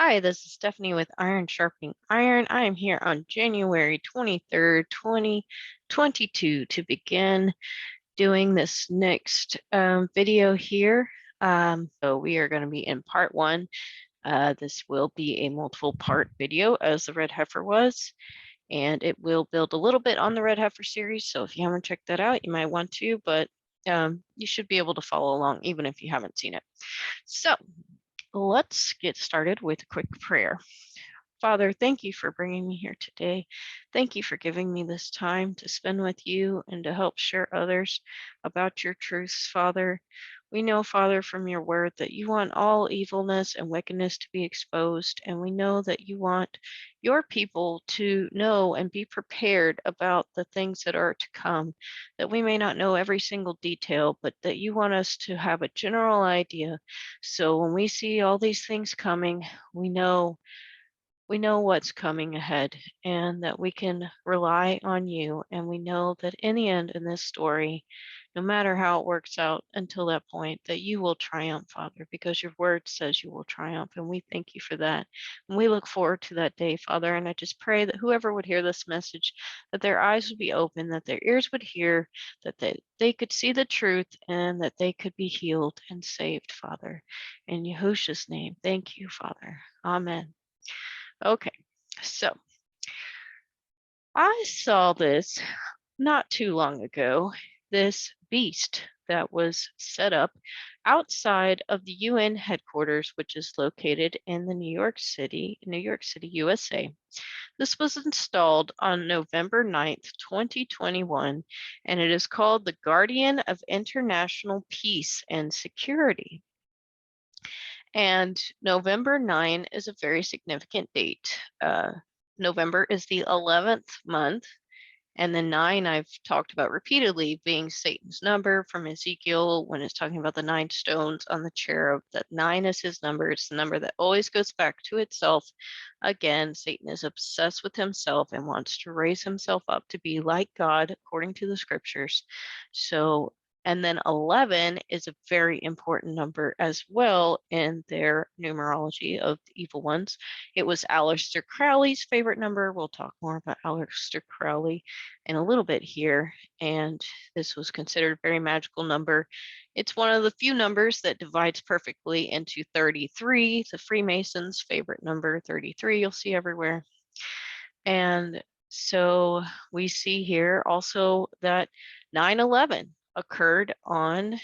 Hi, this is Stephanie with Iron Sharpening Iron. I am here on January 23rd, 2022 to begin doing this next video here. So we are going to be in part one. This will be a multiple part video as the Red Heifer was, and it will build a little bit on the Red Heifer series. So if you haven't checked that out, you might want to, but you should be able to follow along even if you haven't seen it. So let's get started with a quick prayer. Father, thank you for bringing me here today. Thank you for giving me this time to spend with you and to help share others about your truths, Father. We know, Father, from your word that you want all evilness and wickedness to be exposed, and we know that you want your people to know and be prepared about the things that are to come, that we may not know every single detail, but that you want us to have a general idea. So when we see all these things coming, we know what's coming ahead and that we can rely on you. And we know that in the end, in this story, no matter how it works out until that point, that you will triumph, Father, because your word says you will triumph. And we thank you for that. And we look forward to that day, Father. And I just pray that whoever would hear this message, that their eyes would be open, that their ears would hear, that they could see the truth and that they could be healed and saved, Father. In Yahushua's name, thank you, Father. Amen. Okay, so I saw this not too long ago, this beast that was set up outside of the UN headquarters, which is located in the New York City, USA. This was installed on November 9th, 2021, and it is called the Guardian of International Peace and Security. And November 9 is a very significant date. November is the 11th month, and the 9 I've talked about repeatedly being Satan's number from Ezekiel when it's talking about the 9 stones on the cherub. That 9 is his number. It's the number that always goes back to itself. Again, Satan is obsessed with himself and wants to raise himself up to be like God according to the scriptures. So and then 11 is a very important number as well in their numerology of the evil ones. It was Aleister Crowley's favorite number. We'll talk more about Aleister Crowley in a little bit here. And this was considered a very magical number. It's one of the few numbers that divides perfectly into 33, the Freemasons' favorite number, 33, you'll see everywhere. And so we see here also that 9/11 occurred on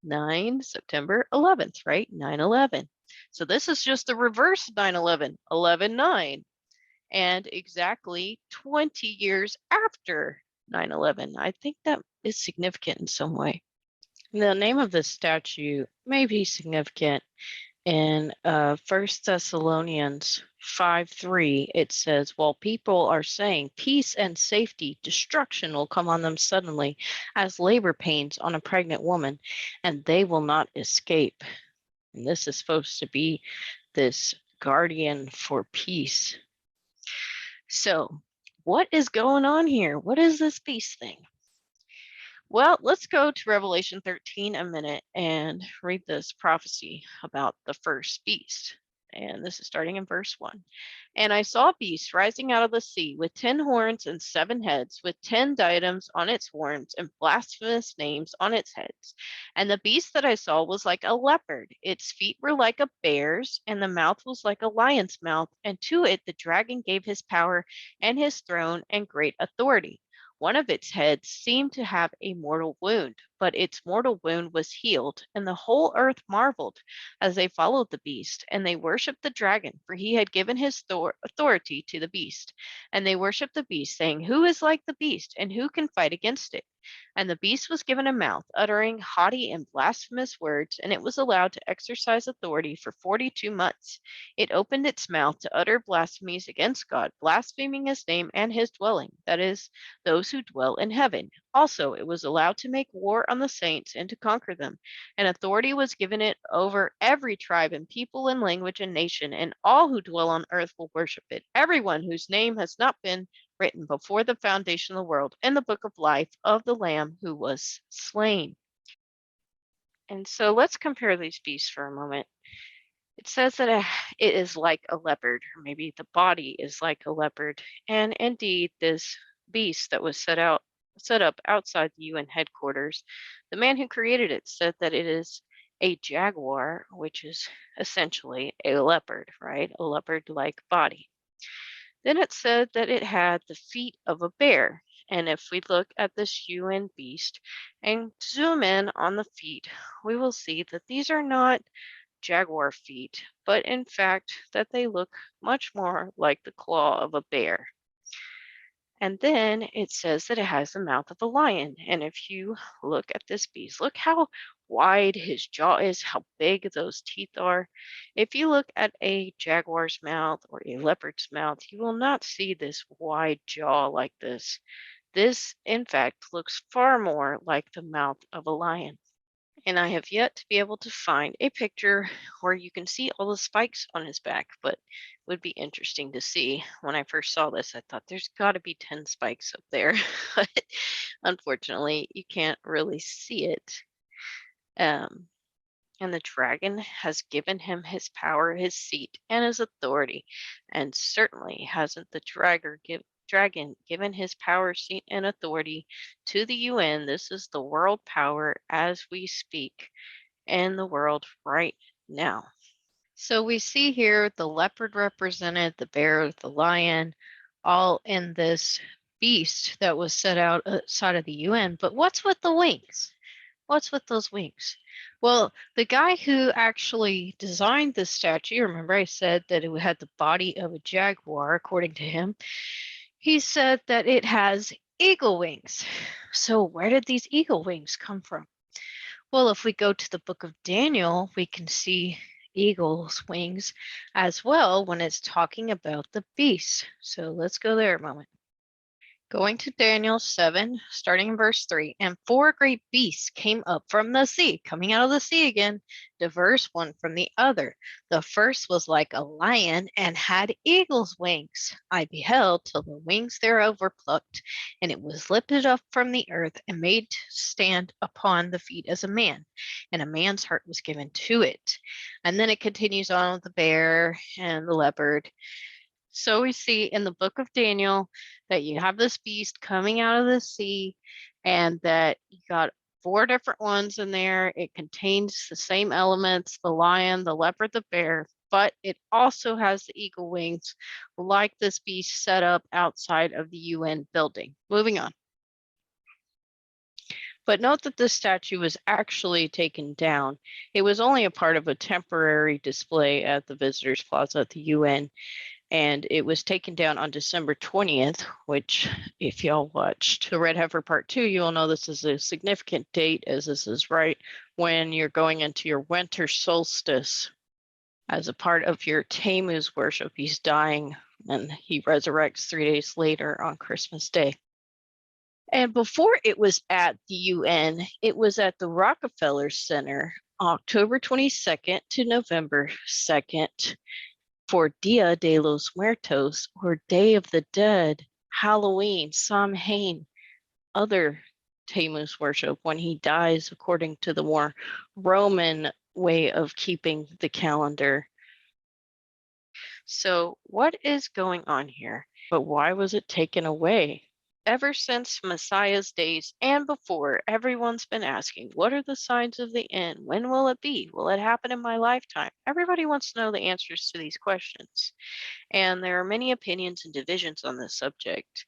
9 September 11th, right? 9/11. So this is just the reverse 9/11, 11/9, and exactly 20 years after 9/11. I think that is significant in some way. The name of this statue may be significant. In 1 Thessalonians 5:3, it says, while people are saying peace and safety, destruction will come on them suddenly as labor pains on a pregnant woman, and they will not escape. And this is supposed to be this guardian for peace. So what is going on here? What is this beast thing? Well, let's go to Revelation 13 a minute and read this prophecy about the first beast. And this is starting in verse 1. And I saw a beast rising out of the sea with 10 horns and 7 heads, with 10 diadems on its horns and blasphemous names on its heads. And the beast that I saw was like a leopard. Its feet were like a bear's, and the mouth was like a lion's mouth. And to it the dragon gave his power and his throne and great authority. One of its heads seemed to have a mortal wound, but its mortal wound was healed, and the whole earth marveled as they followed the beast, and they worshipped the dragon, for he had given his authority to the beast. And they worshipped the beast, saying, who is like the beast, and who can fight against it? And the beast was given a mouth, uttering haughty and blasphemous words, and it was allowed to exercise authority for 42 months. It opened its mouth to utter blasphemies against God, blaspheming his name and his dwelling, that is, those who dwell in heaven. Also, it was allowed to make war on the saints and to conquer them. And authority was given it over every tribe and people and language and nation, and all who dwell on earth will worship it. Everyone whose name has not been written before the foundation of the world in the book of life of the Lamb who was slain. And so let's compare these beasts for a moment. It says that it is like a leopard, or maybe the body is like a leopard. And indeed, this beast that was set up outside the UN headquarters, the man who created it said that it is a jaguar, which is essentially a leopard, right? A leopard-like body. Then it said that it had the feet of a bear. And if we look at this UN beast and zoom in on the feet, we will see that these are not jaguar feet, but in fact that they look much more like the claw of a bear. And then it says that it has the mouth of a lion. And if you look at this beast, look how wide his jaw is, how big those teeth are. If you look at a jaguar's mouth or a leopard's mouth, you will not see this wide jaw like this. This, in fact, looks far more like the mouth of a lion. And I have yet to be able to find a picture where you can see all the spikes on his back, but it would be interesting to see. When I first saw this, I thought there's got to be 10 spikes up there, but unfortunately, you can't really see it. Um, and the dragon has given him his power, his seat, and his authority. And certainly hasn't the dragon given his power, seat, and authority to the UN. This is the world power as we speak in the world right now. So we see here the leopard represented, the bear, the lion, all in this beast that was set out outside of the UN. But what's with the wings? What's with those wings? Well, the guy who actually designed this statue, remember I said that it had the body of a jaguar, according to him, he said that it has eagle wings. So where did these eagle wings come from? Well, if we go to the book of Daniel, we can see eagle's wings as well when it's talking about the beast. So let's go there a moment. Going to Daniel 7, starting in verse 3, and 4 great beasts came up from the sea, coming out of the sea again, diverse one from the other. The first was like a lion and had eagle's wings. I beheld till the wings thereof were plucked, and it was lifted up from the earth and made to stand upon the feet as a man, and a man's heart was given to it. And then it continues on with the bear and the leopard. So we see in the book of Daniel that you have this beast coming out of the sea, and that you got 4 different ones in there. It contains the same elements, the lion, the leopard, the bear, but it also has the eagle wings like this beast set up outside of the UN building. Moving on. But note that this statue was actually taken down. It was only a part of a temporary display at the Visitors Plaza at the UN. And it was taken down on December 20th, which, if y'all watched the Red Heifer Part 2, you'll know this is a significant date, as this is right when you're going into your winter solstice as a part of your Tammuz worship. He's dying, and he resurrects 3 days later on Christmas Day. And before it was at the UN, it was at the Rockefeller Center, October 22nd to November 2nd. For Dia de los Muertos, or Day of the Dead, Halloween, Samhain, other Tammuz worship when he dies according to the more Roman way of keeping the calendar. So what is going on here? But why was it taken away? Ever since Messiah's days and before, everyone's been asking, what are the signs of the end? When will it be? Will it happen in my lifetime? Everybody wants to know the answers to these questions. And there are many opinions and divisions on this subject.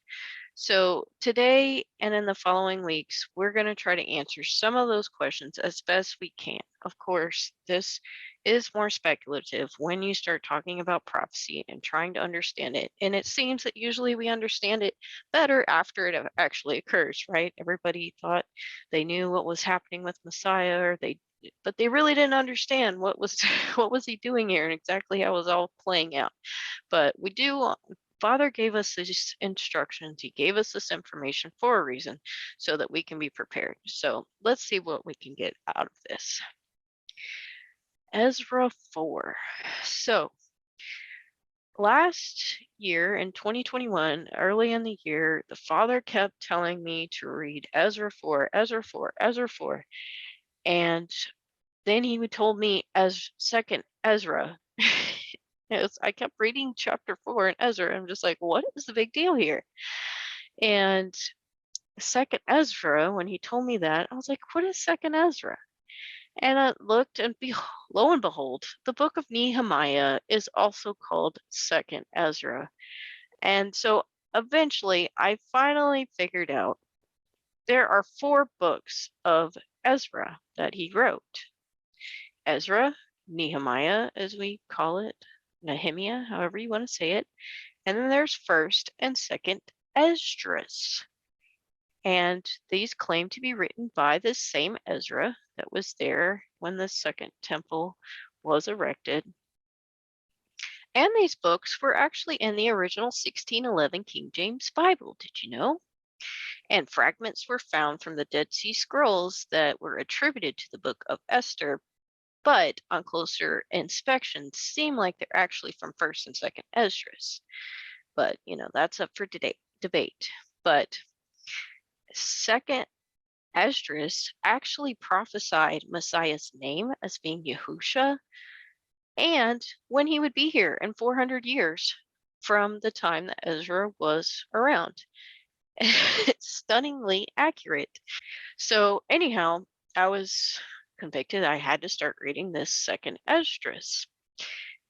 So today and in the following weeks, we're going to try to answer some of those questions as best we can. Of course, this is more speculative when you start talking about prophecy and trying to understand it. And it seems that usually we understand it better after it actually occurs, right? Everybody thought they knew what was happening with Messiah, or but they really didn't understand what was what was he doing here and exactly how it was all playing out. But we do. Father gave us these instructions. He gave us this information for a reason so that we can be prepared. So let's see what we can get out of this. Ezra 4. So last year in 2021, early in the year, the Father kept telling me to read Ezra 4, Ezra 4, Ezra 4. And Then he told me as second Ezra. I kept reading chapter 4 in Ezra. I'm just like, what is the big deal here? And second Ezra, when he told me that, I was like, what is second Ezra? And I looked, and lo and behold, the book of Nehemiah is also called second Ezra. And so eventually I finally figured out there are 4 books of Ezra that he wrote. Ezra, Nehemiah, as we call it, Nehemiah, however you want to say it. And then there's first and second Esdras. And these claim to be written by this same Ezra that was there when the second temple was erected. And these books were actually in the original 1611 King James Bible. Did you know? And fragments were found from the Dead Sea Scrolls that were attributed to the book of Esther, but on closer inspection seem like they're actually from first and second Esdras. But that's up for debate. But second Esdras actually prophesied Messiah's name as being Yahusha, and when he would be here in 400 years from the time that Ezra was around. It's stunningly accurate. So anyhow, I was convicted. I had to start reading this second Esdras.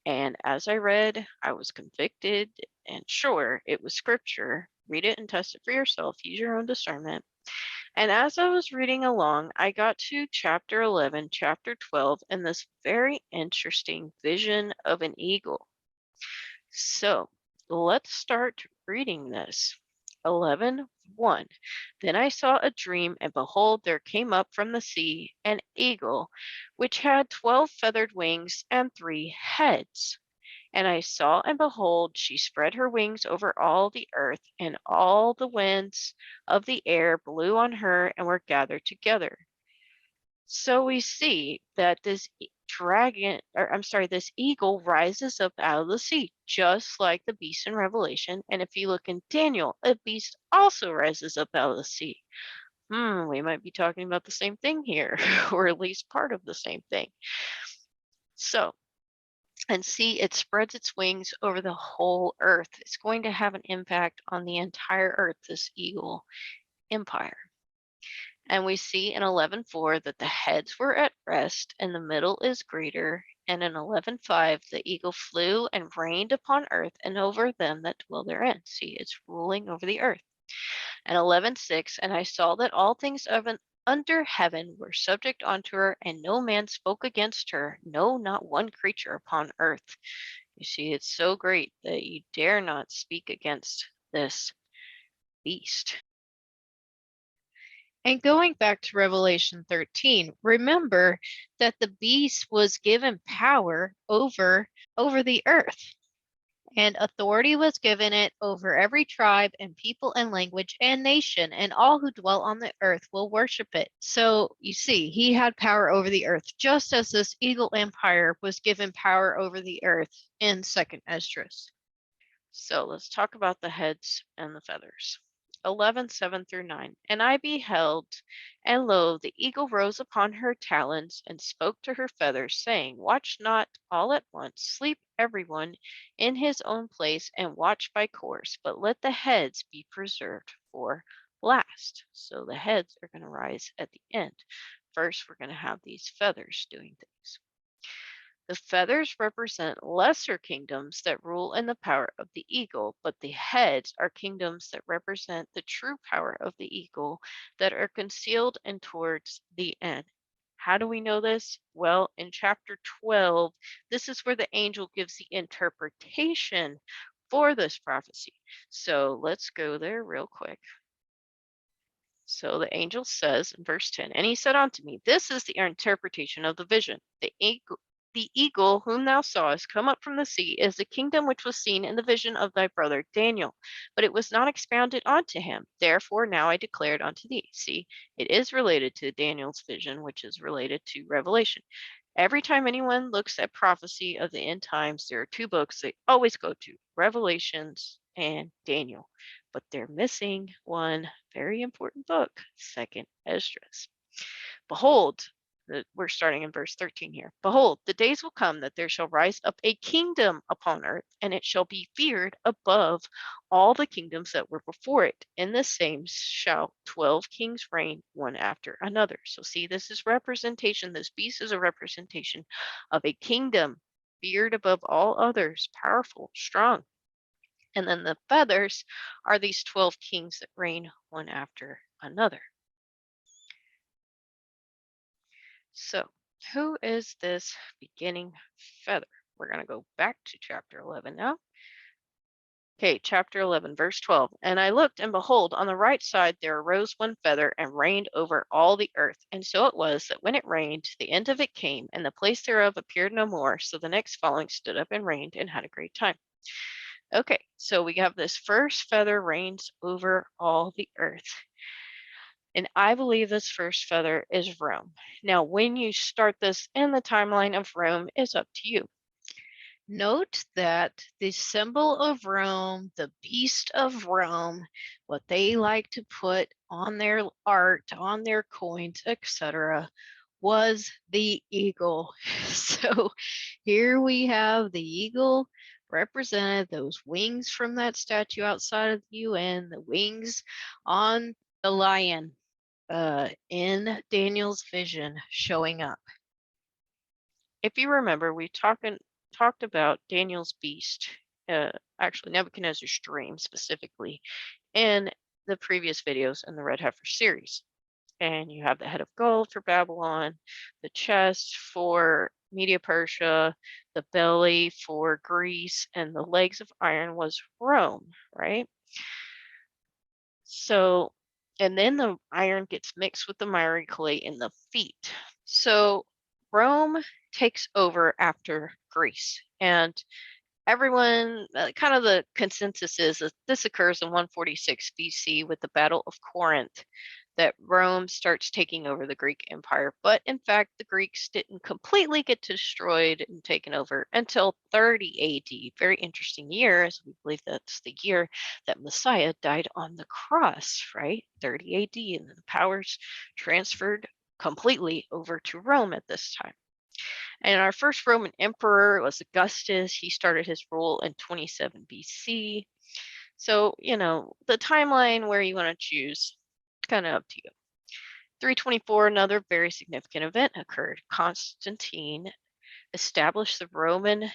And as I read, I was convicted, and sure, it was scripture. Read it and test it for yourself. Use your own discernment. And as I was reading along, I got to chapter 11, chapter 12, and this very interesting vision of an eagle. So let's start reading this. 11:1. Then I saw a dream, and behold, there came up from the sea an eagle, which had 12 feathered wings and 3 heads. And I saw, and behold, she spread her wings over all the earth, and all the winds of the air blew on her and were gathered together. So we see that this this eagle rises up out of the sea, just like the beast in Revelation. And if you look in Daniel, a beast also rises up out of the sea. We might be talking about the same thing here, or at least part of the same thing. So, and see, it spreads its wings over the whole earth. It's going to have an impact on the entire earth, this eagle empire. And we see in 11:4 that the heads were at rest and the middle is greater. And in 11:5, the eagle flew and reigned upon earth and over them that dwell therein. See, it's ruling over the earth. And 11:6, and I saw that all things under heaven were subject unto her, and no man spoke against her, no, not one creature upon earth. You see, it's so great that you dare not speak against this beast. And going back to Revelation 13, remember that the beast was given power over the earth. And authority was given it over every tribe and people and language and nation, and all who dwell on the earth will worship it. So you see, he had power over the earth, just as this eagle empire was given power over the earth in 2nd Esdras. So let's talk about the heads and the feathers. 11:7-9. And I beheld, and lo, the eagle rose upon her talons and spoke to her feathers, saying, Watch not all at once, sleep everyone in his own place, and watch by course, but let the heads be preserved for last. So the heads are going to rise at the end. First, we're going to have these feathers doing things. The feathers represent lesser kingdoms that rule in the power of the eagle, but the heads are kingdoms that represent the true power of the eagle that are concealed and towards the end. How do we know this? Well, in chapter 12, this is where the angel gives the interpretation for this prophecy. So let's go there real quick. So the angel says in verse 10, and he said unto me, This is the interpretation of the vision. The eagle whom thou sawest come up from the sea is the kingdom which was seen in the vision of thy brother Daniel, but it was not expounded unto him. Therefore now I declared unto thee. See, it is related to Daniel's vision, which is related to Revelation. Every time anyone looks at prophecy of the end times, there are 2 books they always go to, Revelations and Daniel, but they're missing one very important book, 2nd Esdras. Behold, we're starting in verse 13 here. Behold, the days will come that there shall rise up a kingdom upon earth, and it shall be feared above all the kingdoms that were before it. In the same shall 12 kings reign one after another. So see, this is representation. This beast is a representation of a kingdom feared above all others, powerful, strong. And then the feathers are these 12 kings that reign one after another. So, who is this beginning feather? We're going to go back to chapter 11 now. Okay, chapter 11, verse 12. And I looked, and behold, on the right side there arose one feather and reigned over all the earth. And so it was that when it rained, the end of it came, and the place thereof appeared no more. So the next following stood up and reigned and had a great time. Okay, so we have this first feather reigns over all the earth. And I believe this first feather is Rome. Now, when you start this in the timeline of Rome is up to you. Note that the symbol of Rome, the beast of Rome, what they like to put on their art, on their coins, etc., was the eagle. So here we have the eagle represented, those wings from that statue outside of the UN, the wings on the lion in Daniel's vision showing up. If you remember, we talked about Daniel's beast, actually Nebuchadnezzar's dream specifically, in the previous videos in the Red Heifer series. And you have the head of gold for Babylon, the chest for Media Persia, the belly for Greece, and the legs of iron was Rome, right? So, and then the iron gets mixed with the miry clay in the feet. So Rome takes over after Greece, and everyone, kind of the consensus is that this occurs in 146 BC with the Battle of Corinth, that Rome starts taking over the Greek Empire. But in fact, the Greeks didn't completely get destroyed and taken over until 30 AD. Very interesting year, as we believe that's the year that Messiah died on the cross, right? 30 AD, and the powers transferred completely over to Rome at this time. And our first Roman emperor was Augustus. He started his rule in 27 BC. So, the timeline where you want to choose, kind of up to you. 324, another very significant event occurred. Constantine established the Roman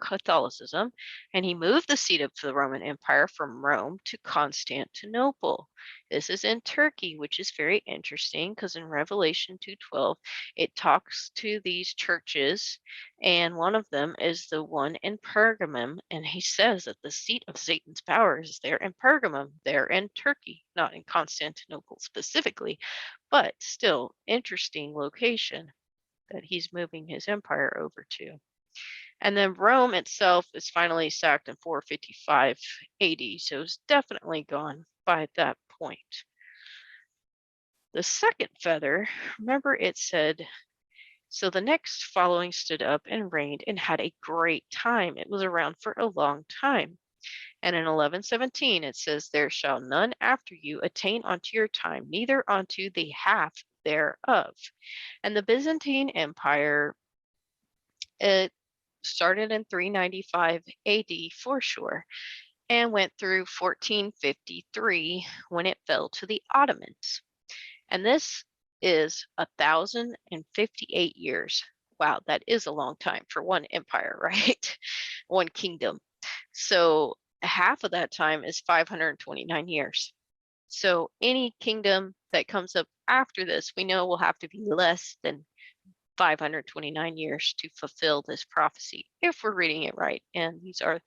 Catholicism, and he moved the seat of the Roman Empire from Rome to Constantinople. This is in Turkey, which is very interesting because in Revelation 2:12 it talks to these churches, and one of them is the one in Pergamum, and he says that the seat of Satan's power is there in Pergamum, there in Turkey, not in Constantinople specifically, but still interesting location that he's moving his empire over to. And then Rome itself is finally sacked in 455 AD, so it's definitely gone by that point. The second feather, remember it said, so the next following stood up and reigned and had a great time. It was around for a long time. And in 1117 it says, there shall none after you attain unto your time, neither unto the half thereof. And the Byzantine Empire, it started in 395 AD for sure, and went through 1453 when it fell to the Ottomans. And this is 1,058 years. Wow, that is a long time for one empire, right? One kingdom. So half of that time is 529 years. So any kingdom that comes up after this, we know will have to be less than 529 years to fulfill this prophecy, if we're reading it right. And these are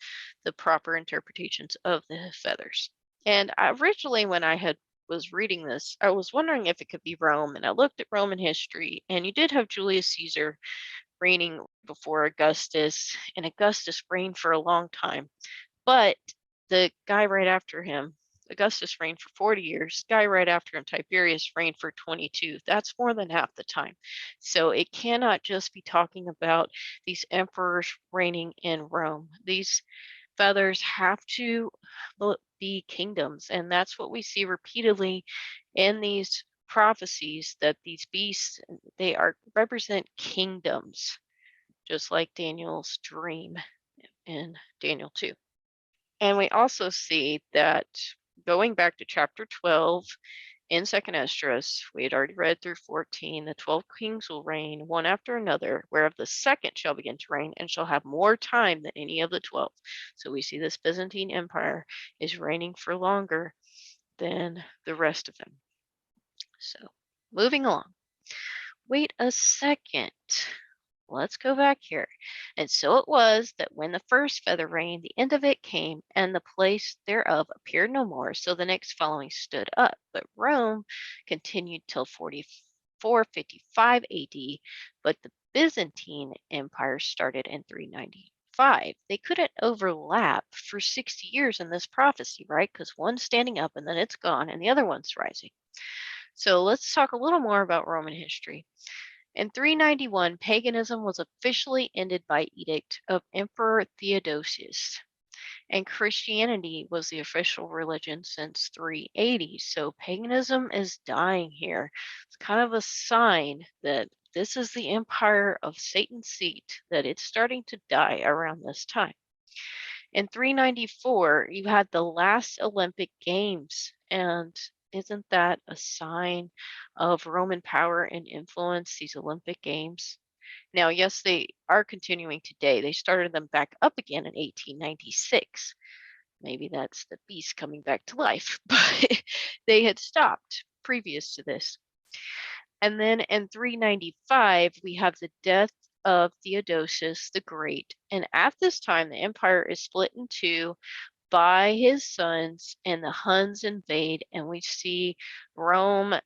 the proper interpretations of the feathers. And originally, when I was reading this, I was wondering if it could be Rome, and I looked at Roman history, and you did have Julius Caesar reigning before Augustus, and Augustus reigned for a long time. But the guy right after him, Augustus reigned for 40 years. Guy right after him, Tiberius, reigned for 22. That's more than half the time. So it cannot just be talking about these emperors reigning in Rome. These feathers have to be kingdoms, and that's what we see repeatedly in these prophecies that these beasts, they are represent kingdoms, just like Daniel's dream in Daniel 2. And we also see that going back to chapter 12 in second Esdras, we had already read through 14, the 12 kings will reign one after another, whereof the second shall begin to reign and shall have more time than any of the 12. So we see this Byzantine Empire is reigning for longer than the rest of them. So moving along. Wait a second. Let's go back here. And so it was that when the first feather reigned, the end of it came, and the place thereof appeared no more. So the next following stood up. But Rome continued till 4455 AD, but the Byzantine Empire started in 395. They couldn't overlap for 60 years in this prophecy, right? Because one's standing up and then it's gone, and the other one's rising. So let's talk a little more about Roman history. In 391, paganism was officially ended by edict of Emperor Theodosius, and Christianity was the official religion since 380. So paganism is dying here. It's kind of a sign that this is the empire of Satan's seat, that it's starting to die around this time. In 394, you had the last Olympic Games, and isn't that a sign of Roman power and influence, these Olympic Games? Now, yes, they are continuing today. They started them back up again in 1896. Maybe that's the beast coming back to life, but they had stopped previous to this. And then in 395, we have the death of Theodosius the Great. And at this time, the empire is split in two by his sons, and the Huns invade, and we see Roman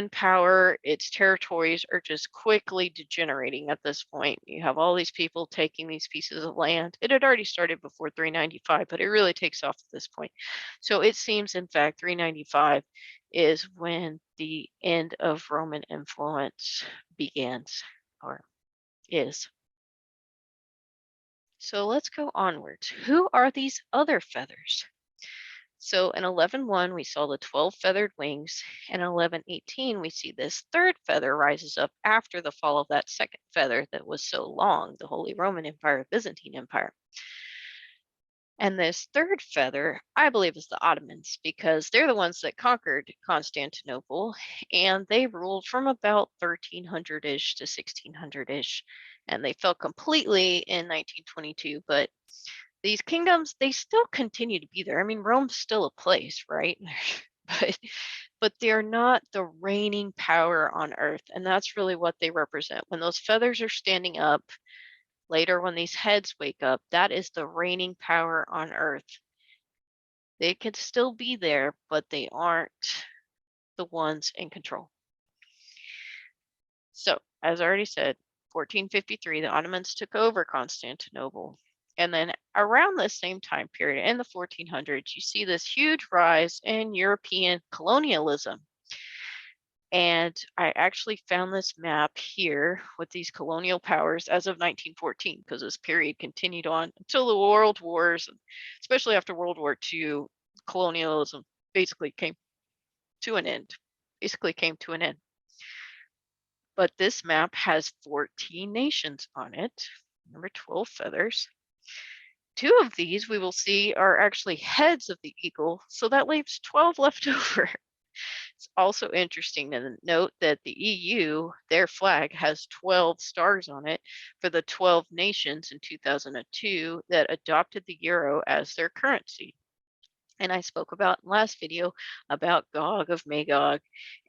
power, its territories are just quickly degenerating at this point. You have all these people taking these pieces of land. It had already started before 395, but it really takes off at this point. So it seems, in fact, 395 is when the end of Roman influence begins, or is. So let's go onwards. Who are these other feathers? So in 11:1, we saw the 12 feathered wings. In 11:18, we see this third feather rises up after the fall of that second feather that was so long, the Holy Roman Empire, Byzantine Empire. And this third feather, I believe, is the Ottomans, because they're the ones that conquered Constantinople, and they ruled from about 1300-ish to 1600-ish, and they fell completely in 1922. But these kingdoms, they still continue to be there. I mean, Rome's still a place, right? but they're not the reigning power on earth, and that's really what they represent. When those feathers are standing up, later when these heads wake up, that is the reigning power on earth. They could still be there, but they aren't the ones in control. So, as I already said, 1453, the Ottomans took over Constantinople. And then around the same time period, in the 1400s, you see this huge rise in European colonialism. And I actually found this map here with these colonial powers as of 1914, because this period continued on until the world wars, especially after World War II, colonialism basically came to an end. But this map has 14 nations on it. Remember, 12 feathers. 2 of these we will see are actually heads of the eagle, so that leaves 12 left over. It's also interesting to note that the EU, their flag has 12 stars on it for the 12 nations in 2002 that adopted the euro as their currency. And I spoke about in last video about Gog of Magog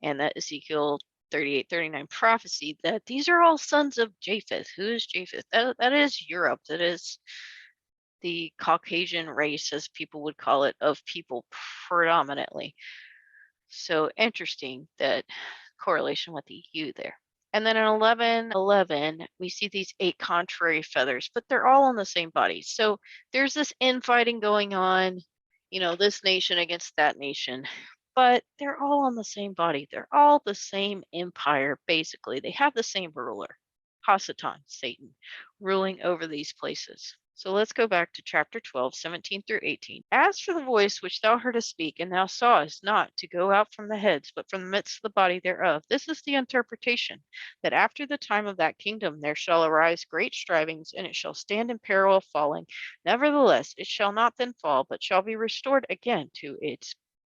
and that Ezekiel 38:39 prophecy, that these are all sons of Japheth. Who is Japheth? That is Europe. That is the Caucasian race, as people would call it, of people predominantly. So interesting, that correlation with the EU there. And then in 11:11, we see these 8 contrary feathers, but they're all on the same body. So there's this infighting going on, this nation against that nation, but they're all on the same body. They're all the same empire, basically. They have the same ruler, Hasatan, Satan, ruling over these places. So let's go back to chapter 12, 17 through 18. As for the voice which thou heardest speak, and thou sawest not to go out from the heads, but from the midst of the body thereof, this is the interpretation, that after the time of that kingdom there shall arise great strivings, and it shall stand in peril of falling. Nevertheless, it shall not then fall, but shall be restored again to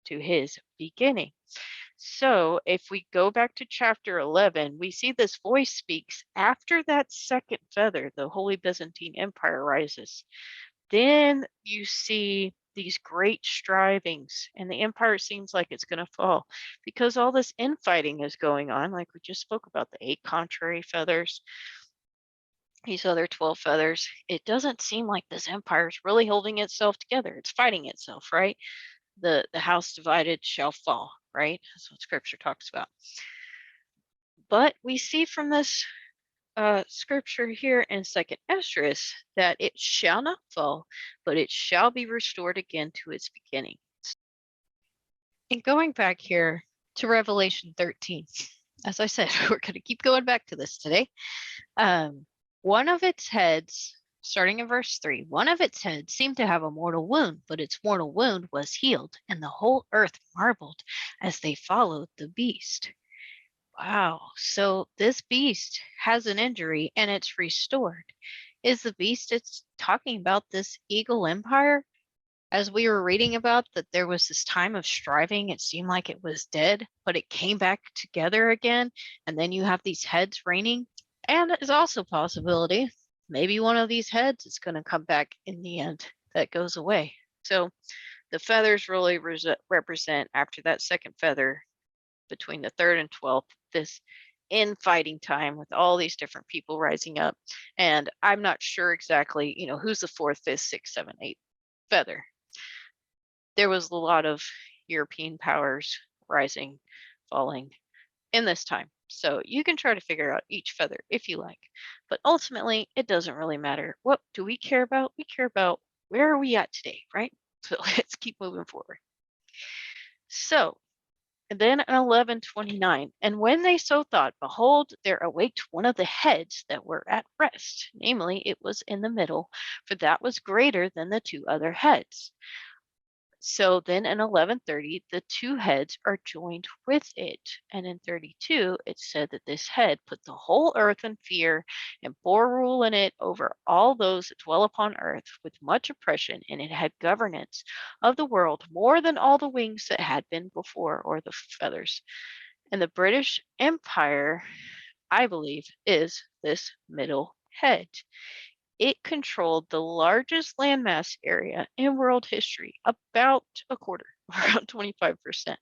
his beginning. So if we go back to chapter 11, we see this voice speaks after that second feather, the Holy Byzantine Empire rises. Then you see these great strivings, and the empire seems like it's going to fall because all this infighting is going on, like we just spoke about the 8 contrary feathers, these other 12 feathers. It doesn't seem like this empire is really holding itself together. It's fighting itself, right? The house divided shall fall, right? That's what scripture talks about. But we see from this scripture here in second Esdras that it shall not fall, but it shall be restored again to its beginning. And going back here to Revelation 13, as I said, we're going to keep going back to this today. One of its heads, starting in verse 3, one of its heads seemed to have a mortal wound, but its mortal wound was healed, and the whole earth marveled as they followed the beast. Wow. So this beast has an injury and it's restored. Is the beast it's talking about this eagle empire? As we were reading about that there was this time of striving, it seemed like it was dead, but it came back together again, and then you have these heads reigning. And it's also a possibility maybe one of these heads is going to come back in the end that goes away. So the feathers really represent, after that second feather, between the 3rd and 12th, this infighting time with all these different people rising up. And I'm not sure exactly, who's the 4th, 5th, 6th, 7th, 8th feather. There was a lot of European powers rising, falling in this time. So you can try to figure out each feather if you like. But ultimately, it doesn't really matter. What do we care about? We care about where are we at today, right? So let's keep moving forward. So, and then in 11:29, and when they so thought, behold, there awaked one of the heads that were at rest, namely, it was in the middle, for that was greater than the 2 other heads. So then in 11:30, the 2 heads are joined with it. And in 32, it said that this head put the whole earth in fear and bore rule in it over all those that dwell upon earth with much oppression, and it had governance of the world more than all the wings that had been before, or the feathers. And the British Empire, I believe, is this middle head. It controlled the largest landmass area in world history, about a quarter, around 25%.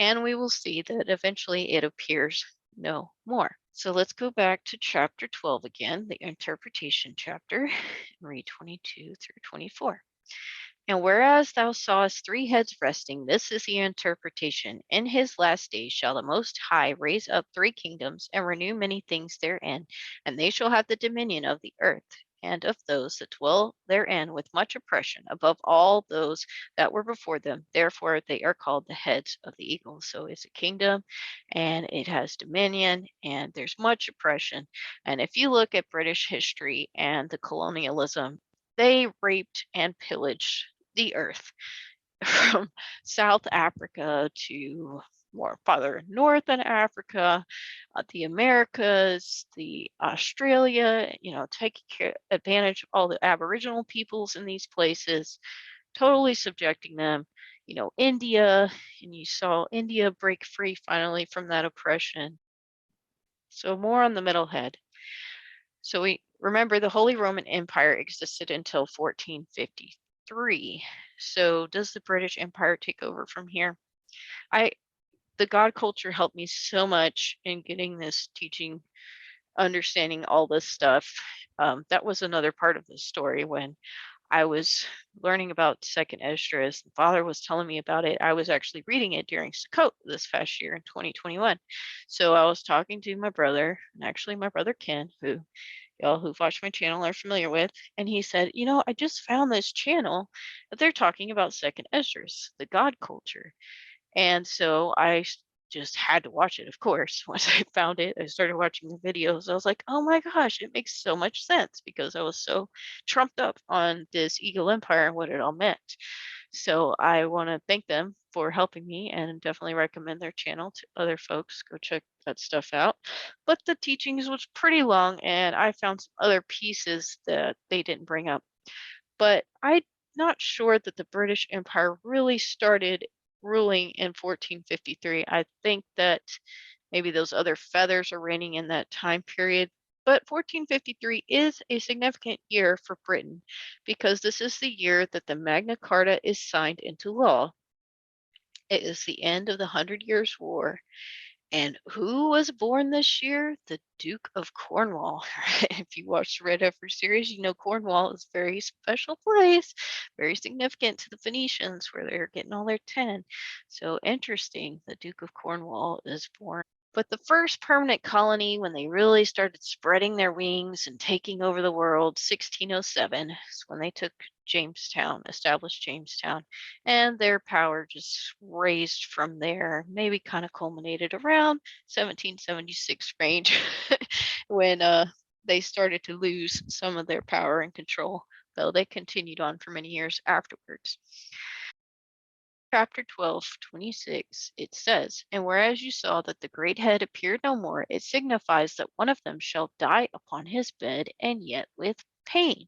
And we will see that eventually it appears no more. So let's go back to chapter 12 again, the interpretation chapter, and read 22 through 24. And whereas thou sawest 3 heads resting, this is the interpretation. In his last days shall the Most High raise up 3 kingdoms and renew many things therein, and they shall have the dominion of the earth and of those that dwell therein with much oppression above all those that were before them. Therefore they are called the heads of the eagle. So it's a kingdom and it has dominion and there's much oppression. And if you look at British history and the colonialism, they raped and pillaged the earth from South Africa to more farther north in Africa, the Americas, the Australia, taking advantage of all the Aboriginal peoples in these places, totally subjecting them, India, and you saw India break free finally from that oppression. So more on the middle head. So we remember the Holy Roman Empire existed until 1453. So does the British Empire take over from here? The God culture helped me so much in getting this teaching, understanding all this stuff. That was another part of the story when I was learning about second Esdras. Father was telling me about it. I was actually reading it during Sukkot this past year in 2021. So I was talking to my brother, and actually my brother Ken, who y'all who've watched my channel are familiar with, and he said, I just found this channel that they're talking about second Esdras, the God culture. And so I just had to watch it, of course. Once I found it, I started watching the videos. I was like, oh my gosh, it makes so much sense because I was so trumped up on this Eagle Empire and what it all meant. So I want to thank them for helping me and definitely recommend their channel to other folks. Go check that stuff out. But the teachings was pretty long and I found some other pieces that they didn't bring up. But I'm not sure that the British Empire really started ruling in 1453. I think that maybe those other feathers are reigning in that time period. But 1453 is a significant year for Britain because this is the year that the Magna Carta is signed into law. It is the end of the Hundred Years' War. And who was born this year? The Duke of Cornwall. If you watch the Red Heifer series, you know Cornwall is a very special place, very significant to the Phoenicians where they're getting all their tin. So interesting, the Duke of Cornwall is born. But the first permanent colony, when they really started spreading their wings and taking over the world, 1607, is when they took Jamestown, established Jamestown, and their power just raised from there, maybe kind of culminated around 1776 range when they started to lose some of their power and control, though they continued on for many years afterwards. Chapter 12, 26, it says, and whereas you saw that the great head appeared no more, it signifies that one of them shall die upon his bed, and yet with pain.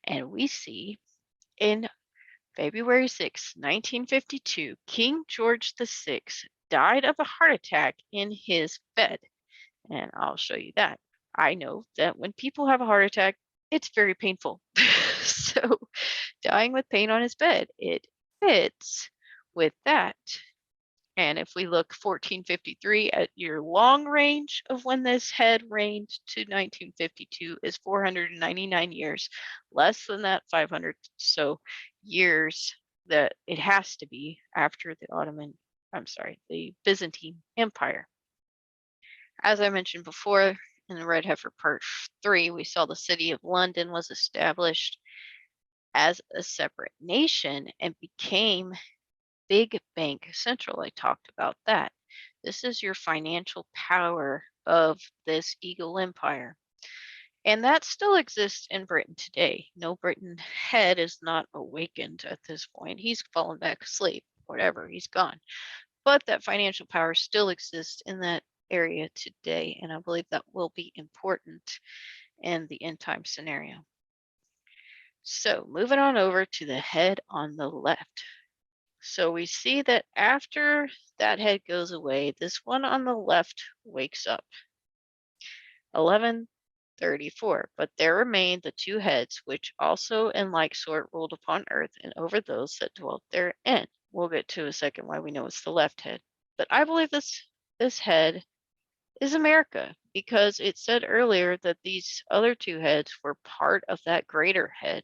And we see in February 6, 1952, King George VI died of a heart attack in his bed. And I'll show you that. I know that when people have a heart attack, it's very painful. So dying with pain on his bed, it fits with that. And if we look 1453 at your long range of when this head reigned to 1952 is 499 years, less than that 500 so years that it has to be after the Byzantine Empire. As I mentioned before, in the Red Heifer Part 3, we saw the city of London was established as a separate nation and became Big Bank Central. I talked about that. This is your financial power of this Eagle Empire. And that still exists in Britain today. No Britain head is not awakened at this point. He's fallen back asleep, whatever, he's gone. But that financial power still exists in that area today. And I believe that will be important in the end time scenario. So moving on over to the head on the left. So we see that after that head goes away, this one on the left wakes up. 1134. But there remain the two heads, which also in like sort ruled upon earth and over those that dwelt therein. We'll get to a second why we know it's the left head. But I believe this head is America because it said earlier that these other two heads were part of that greater head.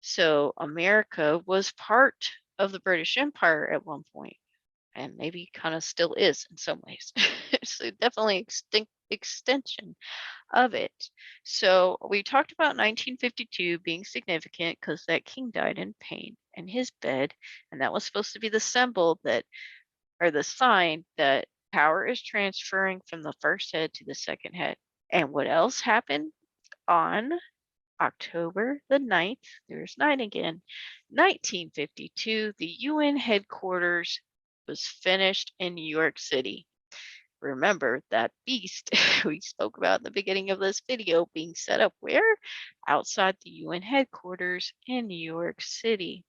So America was part of the British Empire at one point, and maybe kind of still is in some ways. So definitely extension of it. So we talked about 1952 being significant because that king died in pain in his bed, and that was supposed to be the symbol that, or the sign that power is transferring from the first head to the second head. And what else happened on October the 9th, there's 9 again, 1952, the UN headquarters was finished in New York City. Remember that beast we spoke about in the beginning of this video being set up where? Outside the UN headquarters in New York City.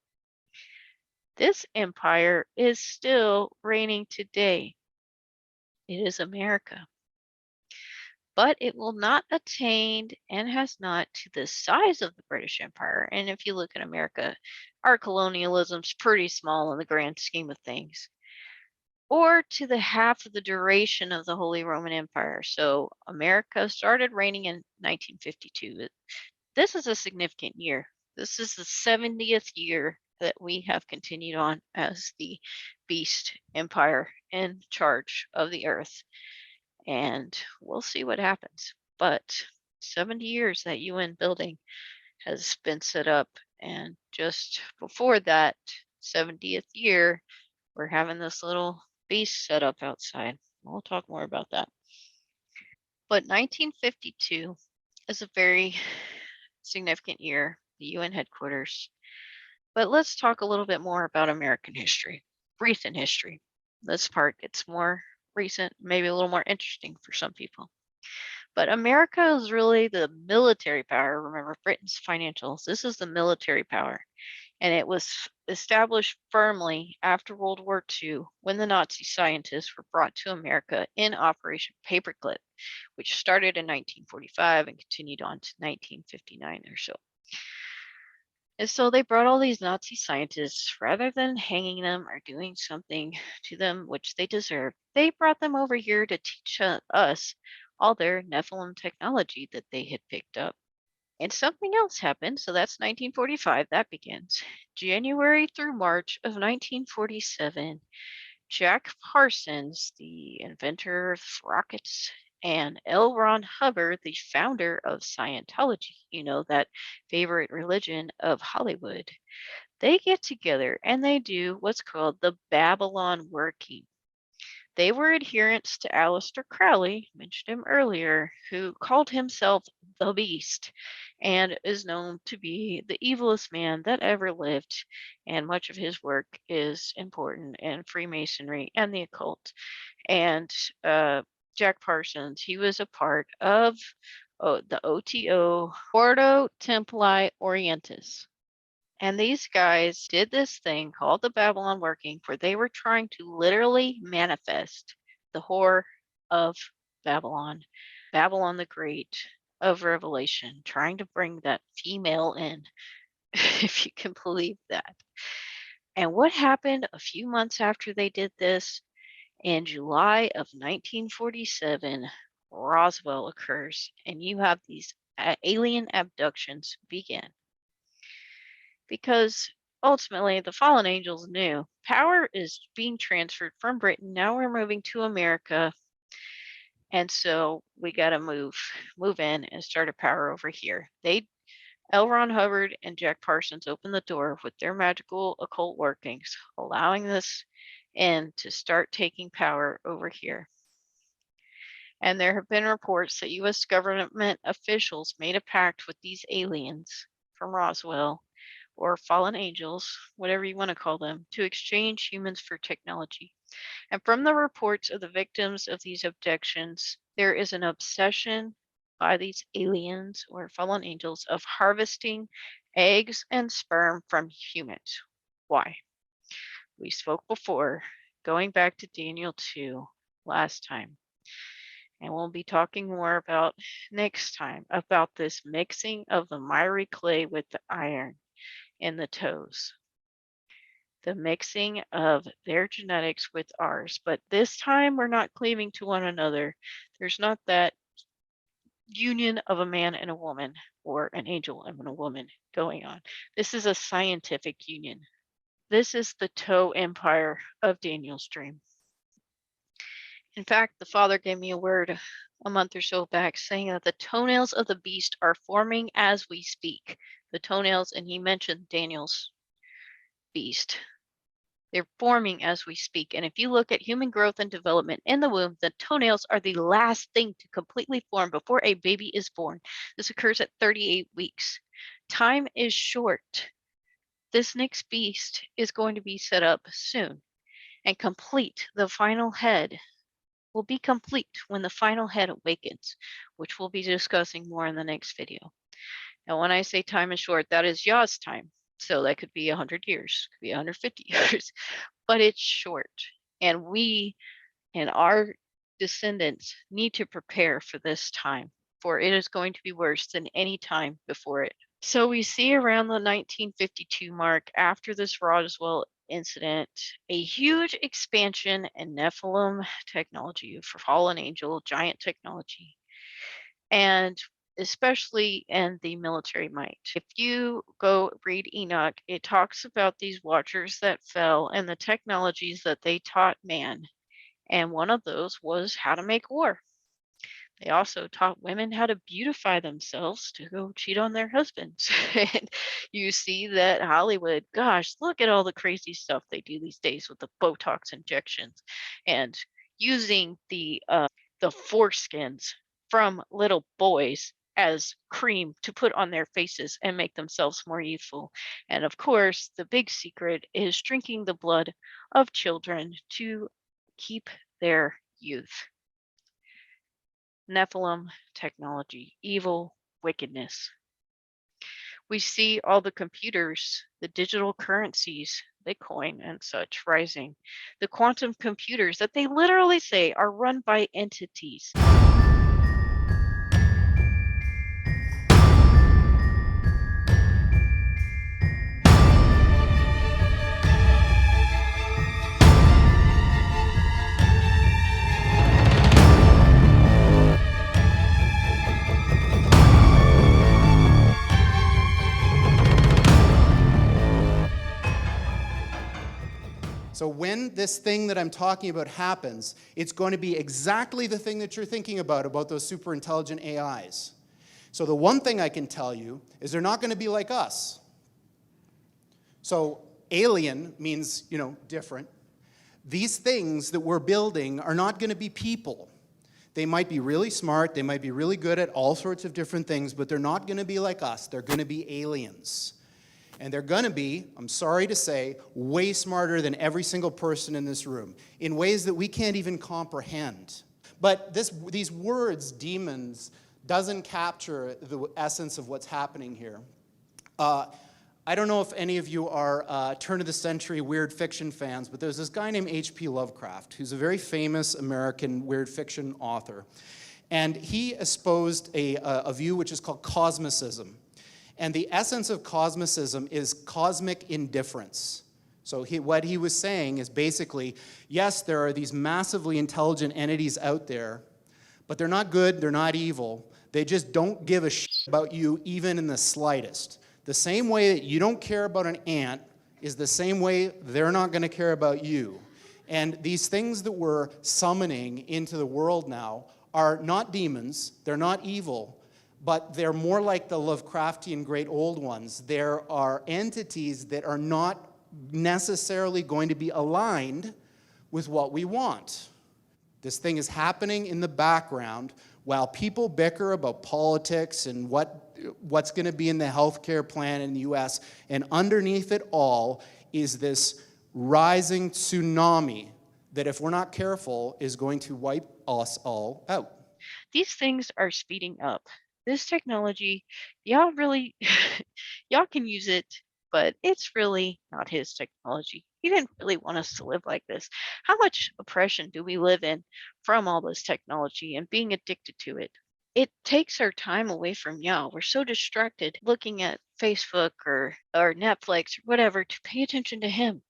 This empire is still reigning today. It is America. But it will not attain and has not to the size of the British Empire. And if you look at America, our colonialism's pretty small in the grand scheme of things, or to the half of the duration of the Holy Roman Empire. So America started reigning in 1952. This is a significant year. This is the 70th year that we have continued on as the beast empire in charge of the earth. And we'll see what happens. But 70 years that UN building has been set up. And just before that 70th year, we're having this little beast set up outside. We'll talk more about that. But 1952 is a very significant year, the UN headquarters. But let's talk a little bit more about American history, recent history. This part gets more recent, maybe a little more interesting for some people. But America is really the military power. Remember, Britain's financials. This is the military power. And it was established firmly after World War II when the Nazi scientists were brought to America in Operation Paperclip, which started in 1945 and continued on to 1959 or so. And so they brought all these Nazi scientists, rather than hanging them or doing something to them which they deserved, they brought them over here to teach us all their Nephilim technology that they had picked up. And something else happened, so that's 1945, that begins. January through March of 1947, Jack Parsons, the inventor of rockets, and L. Ron Hubbard, the founder of Scientology, that favorite religion of Hollywood, they get together and they do what's called the Babylon Working. They were adherents to Aleister Crowley, mentioned him earlier, who called himself the Beast and is known to be the evilest man that ever lived. And much of his work is important in Freemasonry and the occult. And Jack Parsons, he was a part of the OTO, Ordo Templi Orientis. And these guys did this thing called the Babylon Working, where they were trying to literally manifest the horror of Babylon, Babylon the Great of Revelation, trying to bring that female in, if you can believe that. And what happened a few months after they did this? In July of 1947, Roswell occurs, and you have these alien abductions begin. Because ultimately the fallen angels knew power is being transferred from Britain. Now we're moving to America. And so we got to move in and start a power over here. L. Ron Hubbard and Jack Parsons opened the door with their magical occult workings, allowing this in to start taking power over here. And there have been reports that U.S. government officials made a pact with these aliens from Roswell, or fallen angels, whatever you want to call them, to exchange humans for technology. And from the reports of the victims of these abductions, there is an obsession by these aliens or fallen angels of harvesting eggs and sperm from humans. Why? We spoke before, going back to Daniel 2 last time. And we'll be talking more about next time about this mixing of the miry clay with the iron in the toes, the mixing of their genetics with ours. But this time we're not cleaving to one another. There's not that union of a man and a woman or an angel and a woman going on. This is a scientific union. This is the toe empire of Daniel's dream. In fact, the father gave me a word a month or so back saying that the toenails of the beast are forming as we speak. The toenails, and he mentioned Daniel's beast. They're forming as we speak. And if you look at human growth and development in the womb, the toenails are the last thing to completely form before a baby is born. This occurs at 38 weeks. Time is short. This next beast is going to be set up soon and complete. The final head will be complete when the final head awakens, which we'll be discussing more in the next video. Now, when I say time is short, that is Yah's time. So that could be 100 years, could be 150 years, but it's short. And we and our descendants need to prepare for this time, for it is going to be worse than any time before it. So we see around the 1952 mark, after this Roswell incident, a huge expansion in Nephilim technology, for fallen angel, giant technology, and especially in the military might. If you go read Enoch, it talks about these watchers that fell and the technologies that they taught man. And one of those was how to make war. They also taught women how to beautify themselves to go cheat on their husbands. And you see that Hollywood, gosh, look at all the crazy stuff they do these days with the Botox injections and using the foreskins from little boys as cream to put on their faces and make themselves more youthful. And of course, the big secret is drinking the blood of children to keep their youth. Nephilim technology, evil, wickedness. We see all the computers, the digital currencies, Bitcoin and such rising, the quantum computers that they literally say are run by entities. So when this thing that I'm talking about happens, it's going to be exactly the thing that you're thinking about those super intelligent AIs. So the one thing I can tell you is they're not going to be like us. So alien means, different. These things that we're building are not going to be people. They might be really smart, they might be really good at all sorts of different things, but they're not going to be like us. They're going to be aliens. And they're going to be, I'm sorry to say, way smarter than every single person in this room in ways that we can't even comprehend. But these words, demons, doesn't capture the essence of what's happening here. I don't know if any of you are turn-of-the-century weird fiction fans, but there's this guy named H.P. Lovecraft, who's a very famous American weird fiction author. And he espoused a view which is called cosmicism. And the essence of cosmicism is cosmic indifference. So what he was saying is basically, yes, there are these massively intelligent entities out there, but they're not good, they're not evil. They just don't give a shit about you even in the slightest. The same way that you don't care about an ant is the same way they're not going to care about you. And these things that we're summoning into the world now are not demons, they're not evil, but they're more like the Lovecraftian great old ones. There are entities that are not necessarily going to be aligned with what we want. This thing is happening in the background while people bicker about politics and what's going to be in the healthcare plan in the US, and underneath it all is this rising tsunami that, if we're not careful, is going to wipe us all out. These things are speeding up. This technology, y'all really, y'all can use it, but it's really not his technology. He didn't really want us to live like this. How much oppression do we live in from all this technology and being addicted to it? It takes our time away from y'all. We're so distracted looking at Facebook or Netflix or whatever to pay attention to him.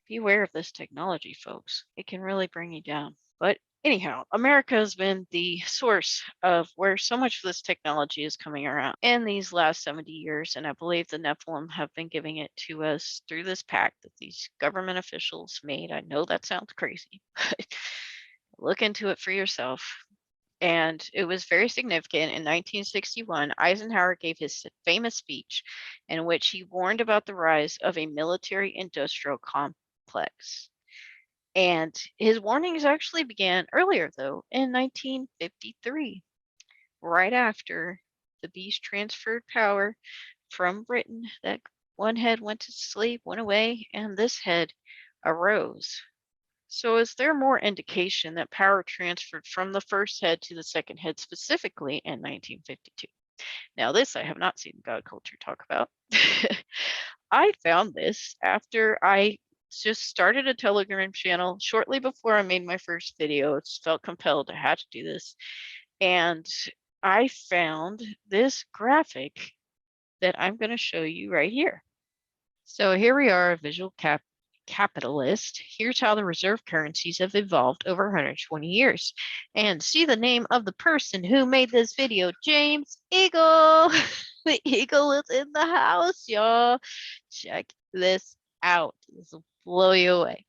Beware of this technology, folks. It can really bring you down. But anyhow, America has been the source of where so much of this technology is coming around in these last 70 years. And I believe the Nephilim have been giving it to us through this pact that these government officials made. I know that sounds crazy, but look into it for yourself. And it was very significant. In 1961, Eisenhower gave his famous speech in which he warned about the rise of a military-industrial complex. And his warnings actually began earlier, though, in 1953, right after the beast transferred power from Britain. That one head went to sleep, went away, and this head arose. So is there more indication that power transferred from the first head to the second head specifically in 1952? Now, this I have not seen God Culture talk about. I found this after I just started a Telegram channel shortly before I made my first video. It's felt compelled to have to do this. And I found this graphic that I'm going to show you right here. So here we are, a visual capitalist. Here's how the reserve currencies have evolved over 120 years. And see the name of the person who made this video, James Eagle. The eagle is in the house, y'all. Check this out. This will blow you away.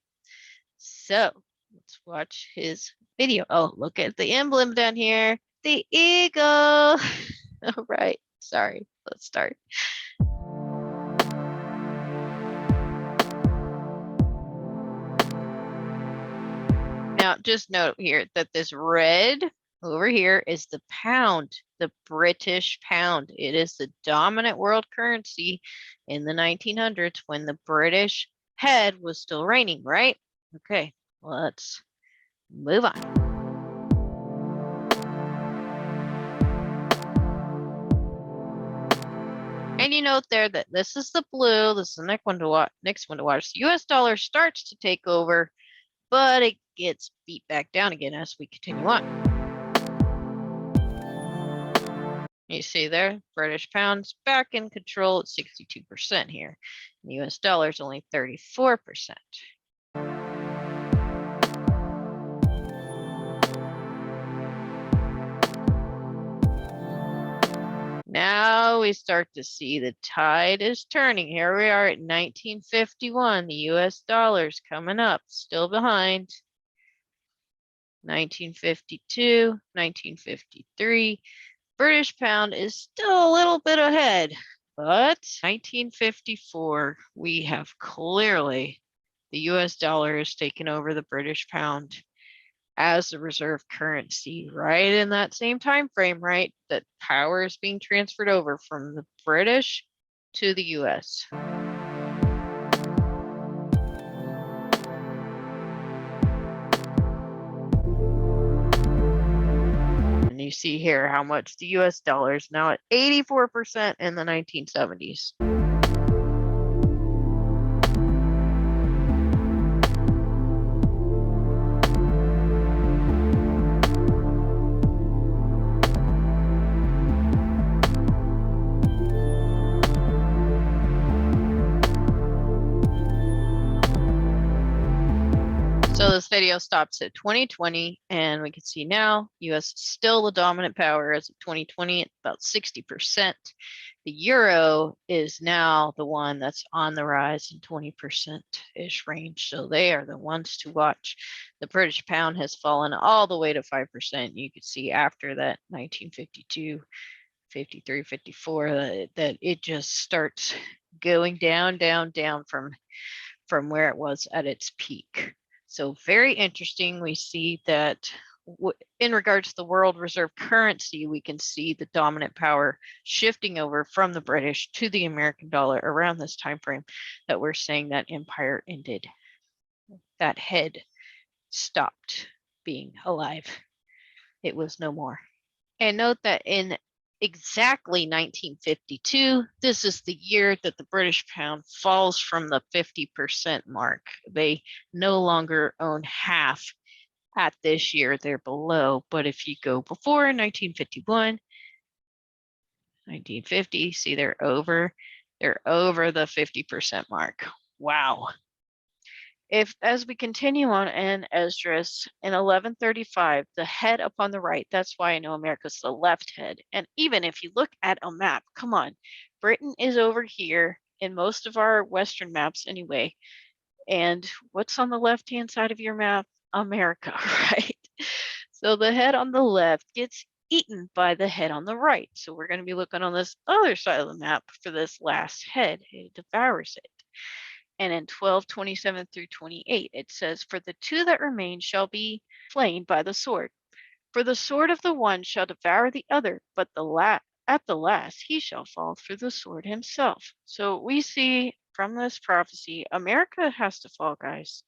So let's watch his video. Oh, look at the emblem down here. the eagle. All right, sorry, let's start. Now, just note here that this red over here is the pound, the British pound. It is the dominant world currency in the 1900s when the British head was still reigning, right? Okay, let's move on. And you note there that this is the blue, this is the next one to watch. The US dollar starts to take over, but it gets beat back down again as we continue on. You see there, British pounds back in control at 62% here. The US dollar is only 34%. Now we start to see the tide is turning. Here we are at 1951. The US dollar's coming up, still behind. 1952, 1953. British pound is still a little bit ahead, but 1954, we have clearly the US dollar has taken over the British pound as the reserve currency, right in that same time frame, right? That power is being transferred over from the British to the US. And you see here how much the US dollar is now at 84% in the 1970s. So this video stops at 2020, and we can see now US is still the dominant power as of 2020 at about 60%. The euro is now the one that's on the rise in 20%-ish range. So they are the ones to watch. The British pound has fallen all the way to 5%. You can see after that 1952, 53, 54, that it just starts going down, down, down from where it was at its peak. So very interesting. We see that in regards to the world reserve currency, we can see the dominant power shifting over from the British to the American dollar around this time frame that we're saying that empire ended. That head stopped being alive. It was no more. And note that in exactly 1952, this is the year that the British pound falls from the 50% mark. They no longer own half at this year, they're below. But if you go before 1951, 1950, see they're over the 50% mark. Wow. As we continue on in Esdras in 1135, the head up on the right, that's why I know America's the left head. And even if you look at a map, come on, Britain is over here in most of our Western maps anyway. And what's on the left-hand side of your map? America, right? So the head on the left gets eaten by the head on the right. So we're going to be looking on this other side of the map for this last head. It devours it. And in 12:27 through 28, it says, "For the two that remain shall be slain by the sword. For the sword of the one shall devour the other, but at the last he shall fall through the sword himself." So we see from this prophecy, America has to fall, guys.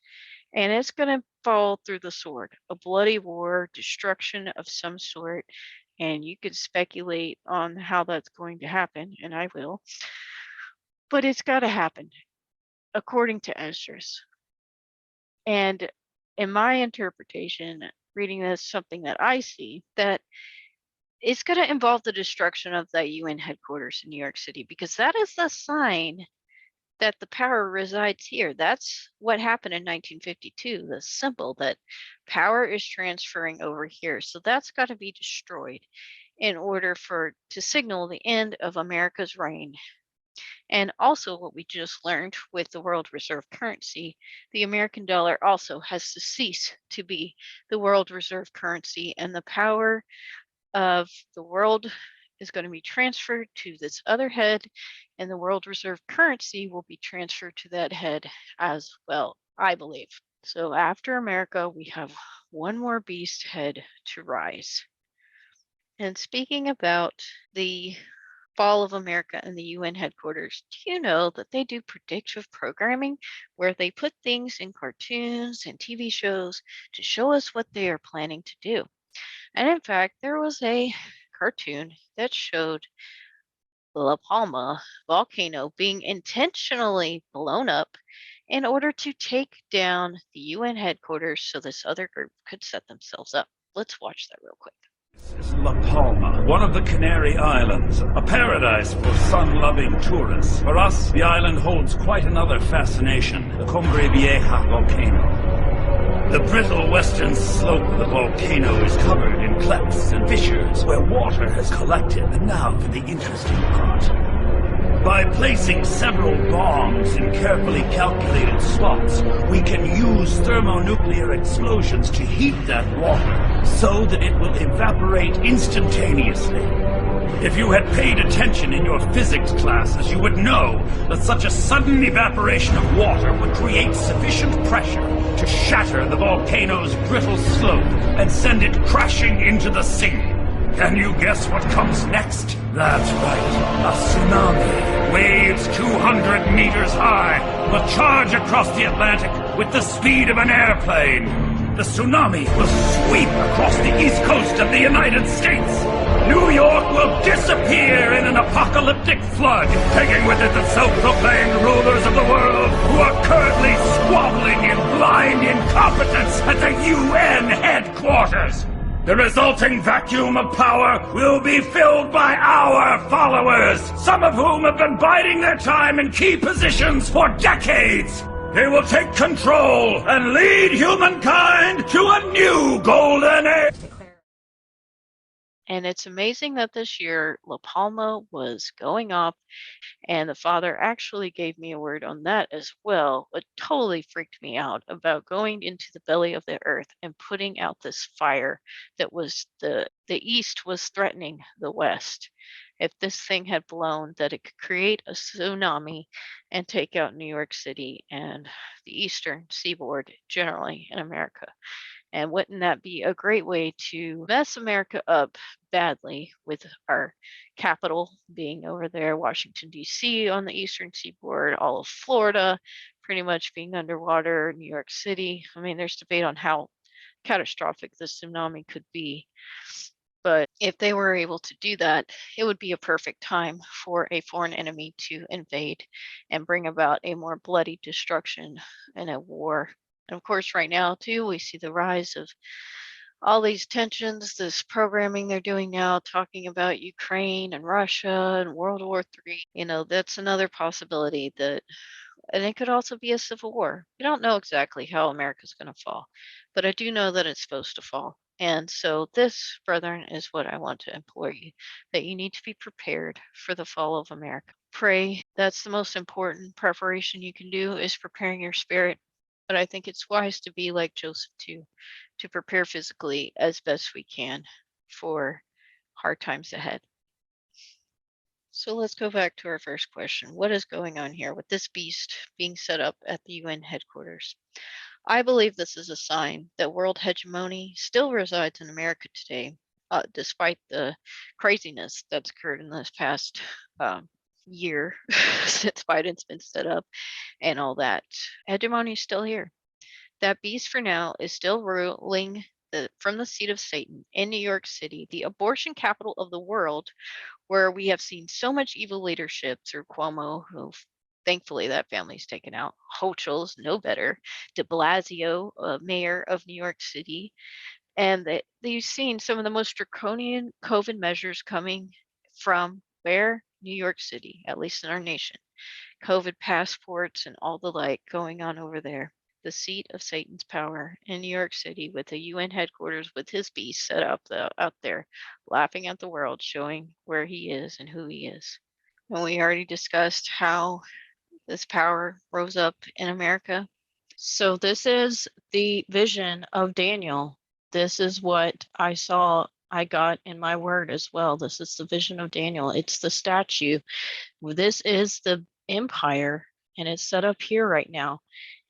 And it's going to fall through the sword, a bloody war, destruction of some sort. And you could speculate on how that's going to happen, and I will. But it's got to happen, according to Esdras. And in my interpretation, reading this, something that I see, that it's going to involve the destruction of the UN headquarters in New York City, because that is the sign that the power resides here. That's what happened in 1952, the symbol that power is transferring over here. So that's got to be destroyed in order to signal the end of America's reign. And also what we just learned with the world reserve currency, the American dollar also has to cease to be the world reserve currency, and the power of the world is going to be transferred to this other head, and the world reserve currency will be transferred to that head as well, I believe. So after America, we have one more beast head to rise. And speaking about the fall of America and the UN headquarters, do you know that they do predictive programming where they put things in cartoons and TV shows to show us what they are planning to do? And in fact, there was a cartoon that showed La Palma volcano being intentionally blown up in order to take down the UN headquarters so this other group could set themselves up. Let's watch that real quick. This is La Palma, one of the Canary Islands, a paradise for sun-loving tourists. For us, the island holds quite another fascination, the Cumbre Vieja volcano. The brittle western slope of the volcano is covered in clefts and fissures where water has collected. And now for the interesting part. By placing several bombs in carefully calculated spots, we can use thermonuclear explosions to heat that water so that it will evaporate instantaneously. If you had paid attention in your physics classes, you would know that such a sudden evaporation of water would create sufficient pressure to shatter the volcano's brittle slope and send it crashing into the sea. Can you guess what comes next? That's right, a tsunami. Waves 200 meters high will charge across the Atlantic with the speed of an airplane. The tsunami will sweep across the east coast of the United States. New York will disappear in an apocalyptic flood, taking with it the self-proclaimed rulers of the world who are currently squabbling in blind incompetence at the UN headquarters. The resulting vacuum of power will be filled by our followers, some of whom have been biding their time in key positions for decades. They will take control and lead humankind to a new golden age. And it's amazing that this year La Palma was going off, and the Father actually gave me a word on that as well. It totally freaked me out about going into the belly of the earth and putting out this fire that was the east was threatening the west. If this thing had blown, that it could create a tsunami and take out New York City and the eastern seaboard generally in America. And wouldn't that be a great way to mess America up badly with our capital being over there, Washington, D.C. on the eastern seaboard, all of Florida pretty much being underwater, New York City. I mean, there's debate on how catastrophic the tsunami could be. But if they were able to do that, it would be a perfect time for a foreign enemy to invade and bring about a more bloody destruction and a war. And of course, right now, too, we see the rise of all these tensions, this programming they're doing now, talking about Ukraine and Russia and World War III. You know, that's another possibility that, and it could also be a civil war. We don't know exactly how America's going to fall, but I do know that it's supposed to fall. And so this, brethren, is what I want to implore you, that you need to be prepared for the fall of America. Pray. That's the most important preparation you can do, is preparing your spirit. But I think it's wise to be like Joseph too, to prepare physically as best we can for hard times ahead. So let's go back to our first question. What is going on here with this beast being set up at the UN headquarters? I believe this is a sign that world hegemony still resides in America today, despite the craziness that's occurred in this past year since Biden's been set up and all that. Hegemony is still here. That beast for now is still ruling from the seat of Satan in New York City, the abortion capital of the world, where we have seen so much evil leadership through Cuomo, who thankfully that family's taken out. Hochul's no better. De Blasio, mayor of New York City. And you've seen some of the most draconian COVID measures coming from where? New York City, at least in our nation. COVID passports and all the like going on over there. The seat of Satan's power in New York City, with the UN headquarters with his beast set up out there, laughing at the world, showing where he is and who he is. And we already discussed how this power rose up in America. So this is the vision of Daniel. This is what I saw I got in my word as well. This is the vision of Daniel. It's the statue. This is the empire, and it's set up here right now,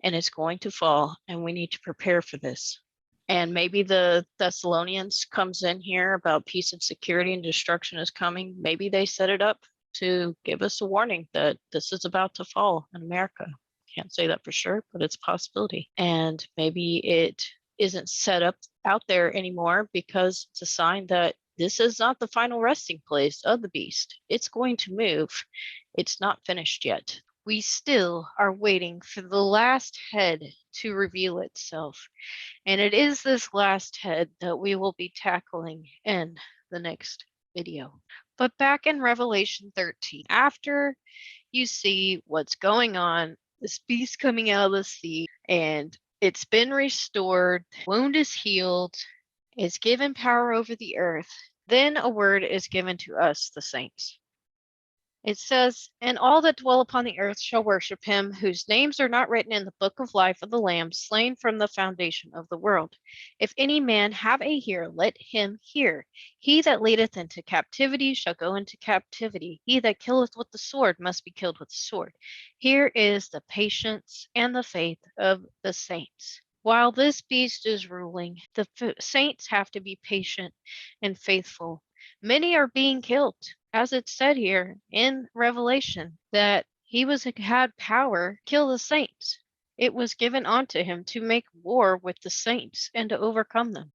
and it's going to fall, and we need to prepare for this. And maybe the Thessalonians comes in here about peace and security and destruction is coming. Maybe they set it up to give us a warning that this is about to fall in America. Can't say that for sure, but it's a possibility. And maybe it isn't set up out there anymore because it's a sign that this is not the final resting place of the beast. It's going to move. It's not finished yet. We still are waiting for the last head to reveal itself. And it is this last head that we will be tackling in the next video. But back in Revelation 13, after you see what's going on, this beast coming out of the sea, and it's been restored, wound is healed, it's given power over the earth, then a word is given to us, the saints. It says, and all that dwell upon the earth shall worship him, whose names are not written in the book of life of the Lamb, slain from the foundation of the world. If any man have a ear, let him hear. He that leadeth into captivity shall go into captivity. He that killeth with the sword must be killed with the sword. Here is the patience and the faith of the saints. While this beast is ruling, the saints have to be patient and faithful. Many are being killed, as it's said here in Revelation, that he had power to kill the saints. It was given unto him to make war with the saints and to overcome them.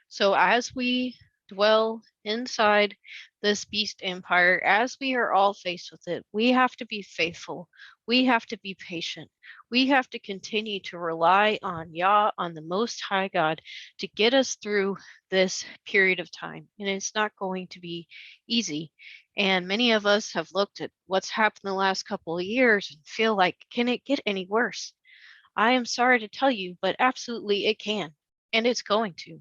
So as we dwell inside this beast empire, as we are all faced with it, we have to be faithful. We have to be patient. We have to continue to rely on Yah, on the Most High God, to get us through this period of time. And it's not going to be easy. And many of us have looked at what's happened the last couple of years and feel like, can it get any worse? I am sorry to tell you, but absolutely it can. And it's going to.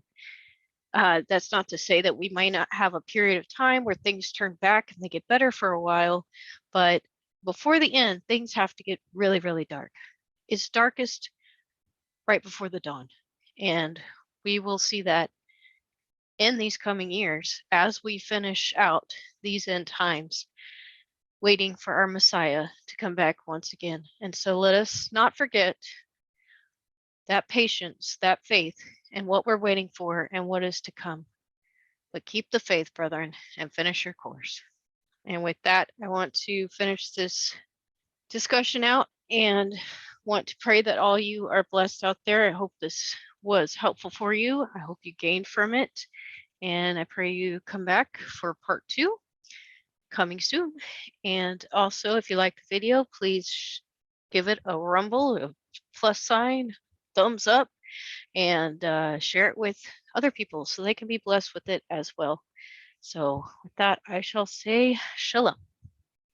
That's not to say that we might not have a period of time where things turn back and they get better for a while, but before the end, things have to get really, really dark. It's darkest right before the dawn. And we will see that in these coming years as we finish out these end times, waiting for our Messiah to come back once again. And so let us not forget that patience, that faith, and what we're waiting for and what is to come. But keep the faith, brethren, and finish your course. And with that, I want to finish this discussion out and want to pray that all you are blessed out there. I hope this was helpful for you. I hope you gained from it. And I pray you come back for part 2 coming soon. And also, if you like the video, please give it a rumble, a plus sign, thumbs up, and share it with other people so they can be blessed with it as well. So with that, I shall say shalom.